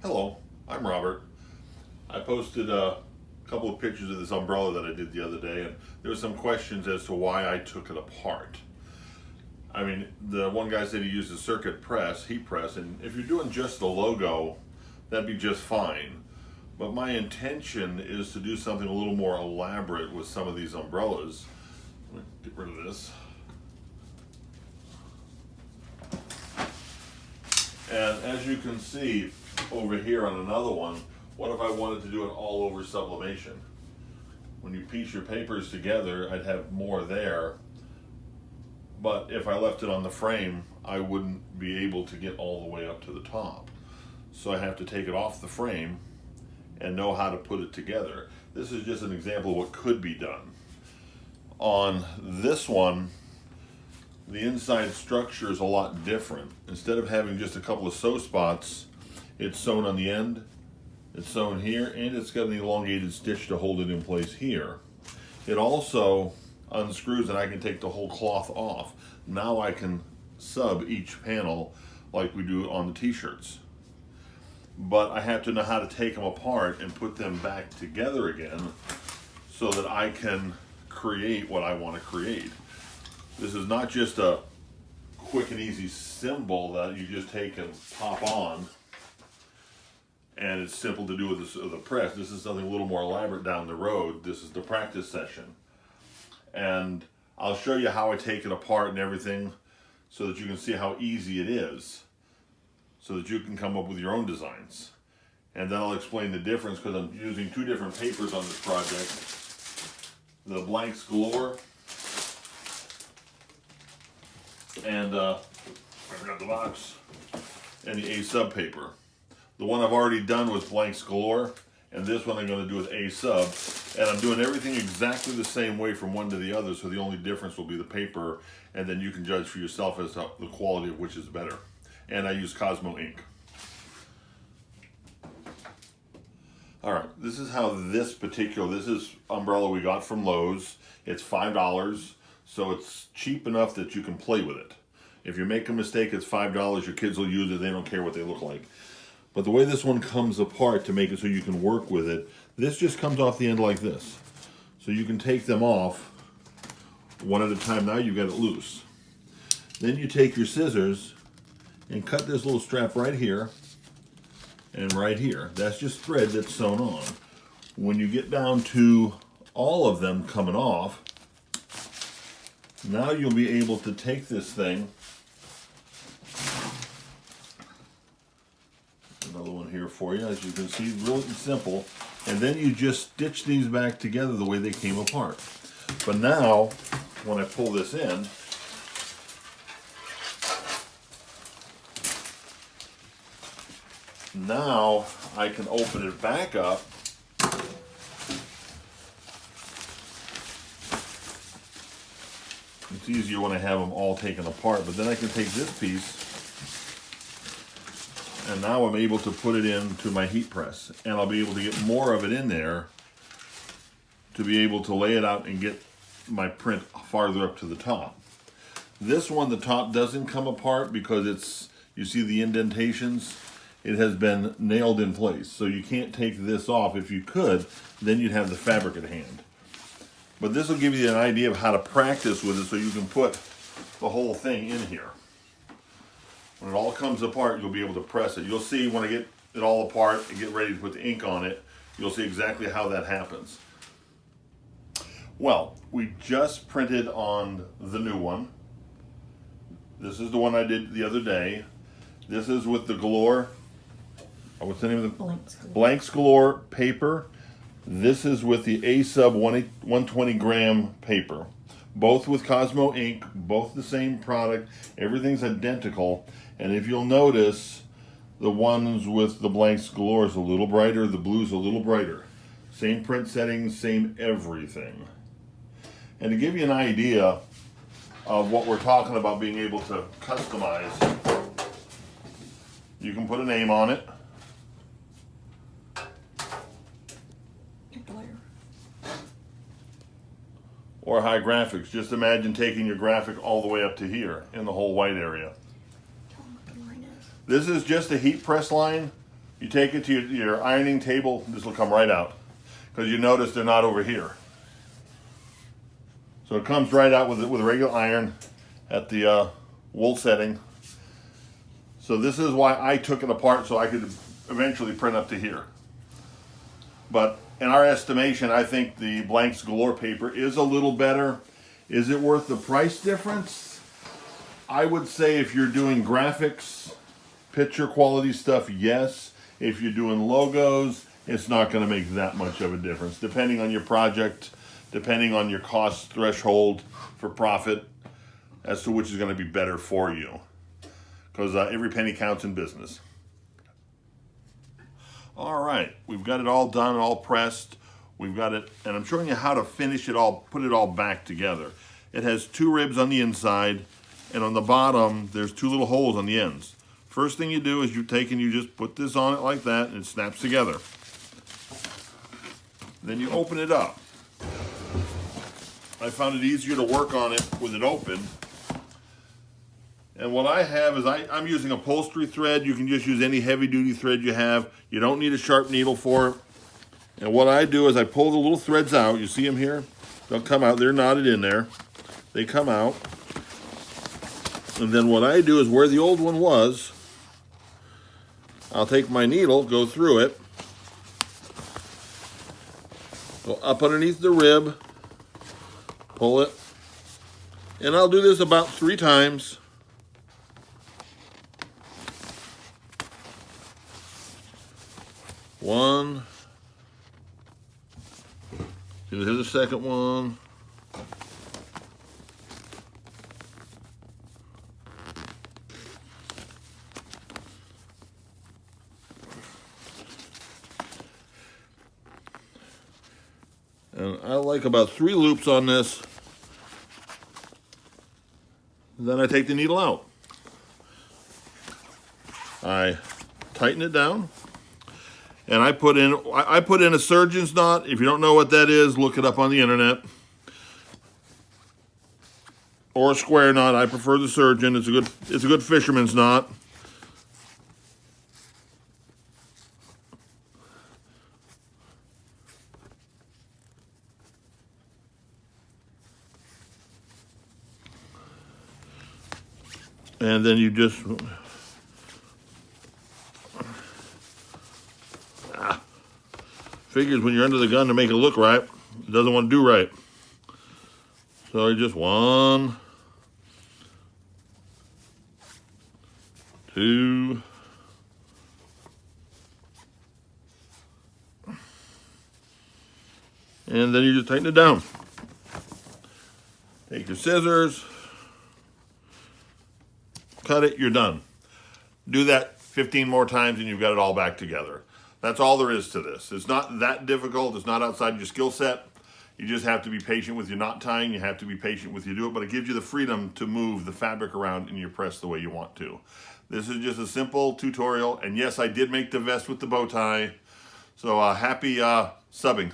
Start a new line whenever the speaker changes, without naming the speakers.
Hello, I'm Robert. I posted a couple of pictures of this umbrella that I did the other day, and there were some questions as to why I took it apart. I mean, the one guy said he used a circuit press, heat press, and if you're doing just the logo, that'd be just fine. But my intention is to do something a little more elaborate with some of these umbrellas. Let me get rid of this. And as you can see over here on another one, what if I wanted to do it all over sublimation? When you piece your papers together, I'd have more there, but if I left it on the frame, I wouldn't be able to get all the way up to the top. So I have to take it off the frame and know how to put it together. This is just an example of what could be done. On this one, the inside structure is a lot different. Instead of having just a couple of sew spots, it's sewn on the end, it's sewn here, and it's got an elongated stitch to hold it in place here. It also unscrews and I can take the whole cloth off. Now I can sub each panel like we do on the t-shirts. But I have to know how to take them apart and put them back together again so that I can create what I want to create. This is not just a quick and easy symbol that you just take and pop on and it's simple to do with the press. This is something a little more elaborate down the road. This is the practice session. And I'll show you how I take it apart and everything so that you can see how easy it is, so that you can come up with your own designs. And then I'll explain the difference because I'm using two different papers on this project. The Blanks Galore and I forgot the box, and the A sub paper. The one I've already done was Blanks Galore, and this one I'm going to do with A sub, and I'm doing everything exactly the same way from one to the other, so the only difference will be the paper, and then you can judge for yourself as to the quality of which is better. And I use Cosmo ink. Alright, this is how this is umbrella we got from Lowe's. It's $5. So it's cheap enough that you can play with it. If you make a mistake, it's $5. Your kids will use it. They don't care what they look like. But the way this one comes apart to make it so you can work with it, this just comes off the end like this. So you can take them off one at a time. Now you got it loose. Then you take your scissors and cut this little strap right here and right here. That's just thread that's sewn on. When you get down to all of them coming off, now you'll be able to take this thing, another one here for you, as you can see, really simple, and then you just stitch these back together the way they came apart. But now, when I pull this in, now I can open it back up It's easier when I have them all taken apart, but then I can take this piece and now I'm able to put it into my heat press, and I'll be able to get more of it in there to be able to lay it out and get my print farther up to the top. This one, the top doesn't come apart because it's, you see the indentations? It has been nailed in place, so you can't take this off. If you could, then you'd have the fabric at hand. But this will give you an idea of how to practice with it so you can put the whole thing in here. When it all comes apart, you'll be able to press it. You'll see when I get it all apart and get ready to put the ink on it, you'll see exactly how that happens. Well, we just printed on the new one. This is the one I did the other day. This is with the Galore, what's the name of the?
Blanks Galore.
Blanks Galore paper. This is with the A sub 120 gram paper. Both with Cosmo ink, both the same product. Everything's identical. And if you'll notice, the ones with the Blanks Galore is a little brighter, the blue's a little brighter. Same print settings, same everything. And to give you an idea of what we're talking about being able to customize, you can put a name on it. Or high graphics. Just imagine taking your graphic all the way up to here in the whole white area.
Tell them what the line is.
This is just a heat press line. You take it to your ironing table, this will come right out. Because you notice they're not over here. So it comes right out with a regular iron at the wool setting. So this is why I took it apart, so I could eventually print up to here. But in our estimation, I think the Blanks Galore paper is a little better. Is it worth the price difference? I would say if you're doing graphics, picture quality stuff, yes. If you're doing logos, it's not going to make that much of a difference. Depending on your project, depending on your cost threshold for profit, as to which is going to be better for you. Because every penny counts in business. All right, we've got it all done, all pressed. We've got it, and I'm showing you how to finish it all, put it all back together. It has 2 ribs on the inside, and on the bottom, there's 2 little holes on the ends. First thing you do is you take and you just put this on it like that, and it snaps together. Then you open it up. I found it easier to work on it with it open. And what I have is I'm using upholstery thread. You can just use any heavy duty thread you have. You don't need a sharp needle for it. And what I do is I pull the little threads out. You see them here? They'll come out. They're knotted in there. They come out. And then what I do is where the old one was, I'll take my needle, go through it, go up underneath the rib, pull it, and I'll do this about 3 times. One. Here's the second one. And I like about 3 loops on this. Then I take the needle out. I tighten it down. And I put in a surgeon's knot. If you don't know what that is, look it up on the internet. Or a square knot. I prefer the surgeon. It's a good fisherman's knot. And then you just figures when you're under the gun to make it look right, it doesn't want to do right. So you just 1, 2, and then you just tighten it down. Take your scissors, cut it, you're done. Do that 15 more times and you've got it all back together. That's all there is to this. It's not that difficult. It's not outside your skill set. You just have to be patient with your knot tying. You have to be patient with you do it, but it gives you the freedom to move the fabric around in your press the way you want to. This is just a simple tutorial. And yes, I did make the vest with the bow tie. So happy subbing.